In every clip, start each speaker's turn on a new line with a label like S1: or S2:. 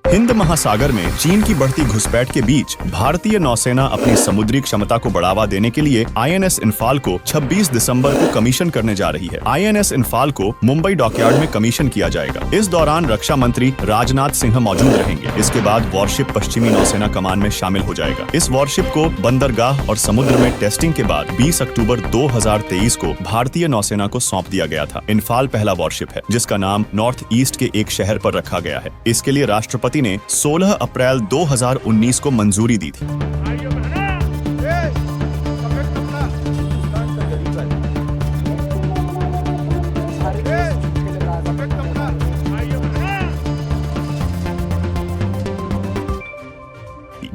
S1: हिंद महासागर में चीन की बढ़ती घुसपैठ के बीच भारतीय नौसेना अपनी समुद्री क्षमता को बढ़ावा देने के लिए आईएनएस इंफाल को 26 दिसंबर को कमीशन करने जा रही है। आईएनएस इंफाल को मुंबई डॉकयार्ड में कमीशन किया जाएगा। इस दौरान रक्षा मंत्री राजनाथ सिंह मौजूद रहेंगे। इसके बाद वॉरशिप पश्चिमी नौसेना कमान में शामिल हो जाएगा। इस वॉरशिप को बंदरगाह और समुद्र में टेस्टिंग के बाद 20 अक्टूबर 2023 को भारतीय नौसेना को सौंप दिया गया था। इंफाल पहला वॉरशिप है जिसका नाम नॉर्थ ईस्ट के एक शहर पर रखा गया है। इसके लिए राष्ट्रपति ने 16 अप्रैल 2019 को मंजूरी दी थी।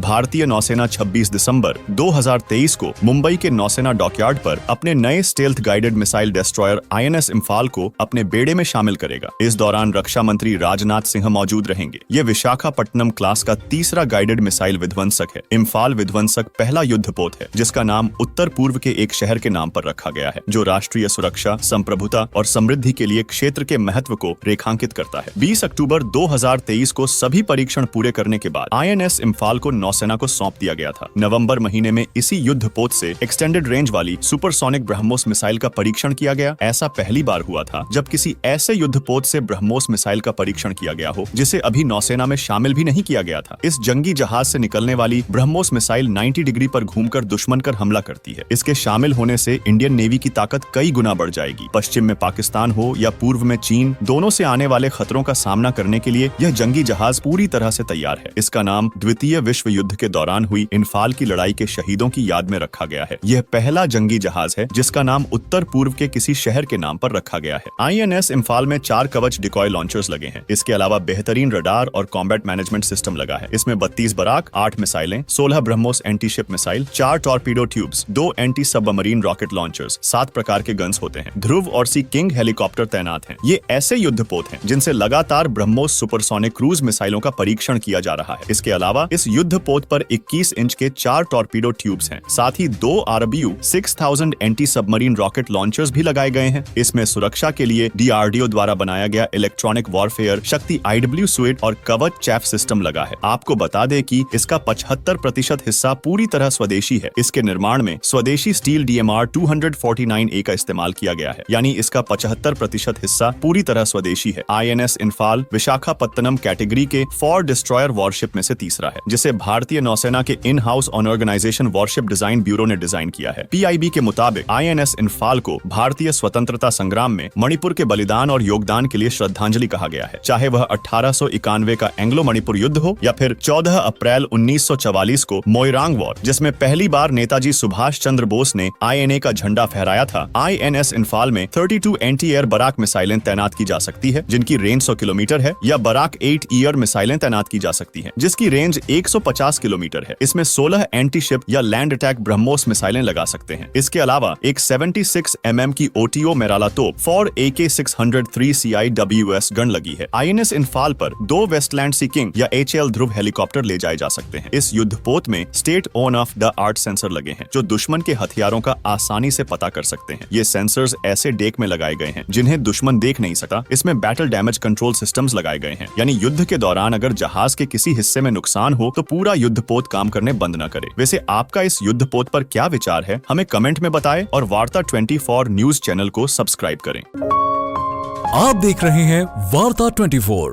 S1: भारतीय नौसेना 26 दिसंबर 2023 को मुंबई के नौसेना डॉकयार्ड पर अपने नए stealth guided missile destroyer INS Imphal को अपने बेड़े में शामिल करेगा। इस दौरान रक्षा मंत्री राजनाथ सिंह मौजूद रहेंगे। ये विशाखापट्टनम क्लास का तीसरा गाइडेड मिसाइल विध्वंसक है। इंफाल विध्वंसक पहला युद्धपोत है जिसका नाम उत्तर पूर्व के एक शहर के नाम पर रखा गया है, जो राष्ट्रीय सुरक्षा, संप्रभुता और समृद्धि के लिए क्षेत्र के महत्व को रेखांकित करता है। 20 अक्टूबर 2023 को सभी परीक्षण पूरे करने के बाद आईएनएस इंफाल को नौसेना को सौंप दिया गया था। नवंबर महीने में इसी युद्धपोत से एक्सटेंडेड रेंज वाली सुपरसोनिक ब्रह्मोस मिसाइल का परीक्षण किया गया। ऐसा पहली बार हुआ था जब किसी ऐसे युद्धपोत से ब्रह्मोस मिसाइल का परीक्षण किया गया हो जिसे अभी नौसेना में शामिल भी नहीं किया गया था। इस जंगी जहाज से निकलने वाली ब्रह्मोस मिसाइल 90 डिग्री पर घूमकर दुश्मन पर हमला करती है। इसके शामिल होने से इंडियन नेवी की ताकत कई गुना बढ़ जाएगी। पश्चिम में पाकिस्तान हो या पूर्व में चीन, दोनों से आने वाले खतरों का सामना करने के लिए यह जंगी जहाज पूरी तरह से तैयार है। इसका नाम द्वितीय विश्व युद्ध के दौरान हुई इंफाल की लड़ाई के शहीदों की याद में रखा गया है। यह पहला जंगी जहाज है जिसका नाम उत्तर पूर्व के किसी शहर के नाम पर रखा गया है। आईएनएस इंफाल में 4 कवच डिकॉय लॉन्चर्स लगे हैं। इसके अलावा बेहतरीन रडार और कॉम्बैट मैनेजमेंट सिस्टम लगा है। इसमें 32 बराक, 8 मिसाइलें, 16 BrahMos anti ship missile, 4 torpedo tubes, 2 anti submarine rocket launchers, 7 प्रकार के गन्स होते हैं। ध्रुव और सी किंग हेलीकॉप्टर तैनात हैं। ये ऐसे युद्धपोत हैं जिनसे लगातार ब्रह्मोस सुपरसोनिक क्रूज मिसाइलों का परीक्षण किया जा रहा है। इसके अलावा इस युद्धपोत पर 21 इंच के 4 टॉर्पीडो ट्यूब्स हैं। साथ ही 2 RBU 6000 anti submarine rocket launchers भी लगाए गए हैं। इसमें सुरक्षा के लिए DRDO द्वारा बनाया गया इलेक्ट्रॉनिक वॉरफेयर शक्ति IW सुइट और कवच चैफ सिस्टम लगा है। आपको बता दें कि इसका 75% हिस्सा पूरी तरह स्वदेशी है। इसके निर्माण में स्वदेशी स्टील DMR 249A का इस्तेमाल किया गया है, यानी इसका 75% हिस्सा पूरी तरह स्वदेशी है। INS इंफाल विशाखापत्तनम कैटेगरी के 4 डिस्ट्रॉयर वॉरशिप में से तीसरा है, जिसे भारतीय नौसेना के in house organisation warship design bureau ने डिजाइन किया है। PIB के मुताबिक आईएनएस इंफाल को भारतीय स्वतंत्रता संग्राम में मणिपुर के बलिदान और योगदान के लिए श्रद्धांजलि कहा गया है। चाहे वह 1891 का एंग्लो मणिपुर युद्ध हो या फिर 14 अप्रैल 1944 को मोइरांग वॉर, जिसमें पहली बार नेताजी सुभाष चंद्र बोस ने INA का झंडा फहराया था। आईएनएस इंफाल में 32 एंटी एयर बराक मिसाइलें तैनात की जा सकती है जिनकी रेंज 100 किलोमीटर है, या बराक 8 ईयर मिसाइलें तैनात की जा सकती है जिसकी रेंज 150 किलोमीटर है। इसमें 16 एंटी शिप या लैंड अटैक ब्रह्मोस मिसाइलें लगा सकते हैं। इसके अलावा एक 76 mm की OTO मेराला तोप 4 AK-603 CIWS गन लगी है। आईएनएस इंफाल पर 2 वेस्टलैंड सी किंग या HAL ध्रुव हेलीकॉप्टर ले जाए जा सकते हैं। इस युद्धपोत में state on off the art sensor लगे हैं जो दुश्मन के हथियारों का आसानी से पता कर सकते हैं। ये सेंसर्स ऐसे डेक में लगाए गए हैं जिन्हें दुश्मन देख नहीं सकता। इसमें बैटल डैमेज कंट्रोल सिस्टम्स लगाए गए हैं, यानी युद्ध के दौरान अगर जहाज के किसी हिस्से में नुकसान हो तो पूरा युद्धपोत काम करने बंद न करे। वैसे आपका इस युद्धपोत पर क्या विचार है, हमें कमेंट में बताएं और वार्ता 24 न्यूज चैनल को सब्सक्राइब करें।
S2: आप देख रहे हैं वार्ता 24।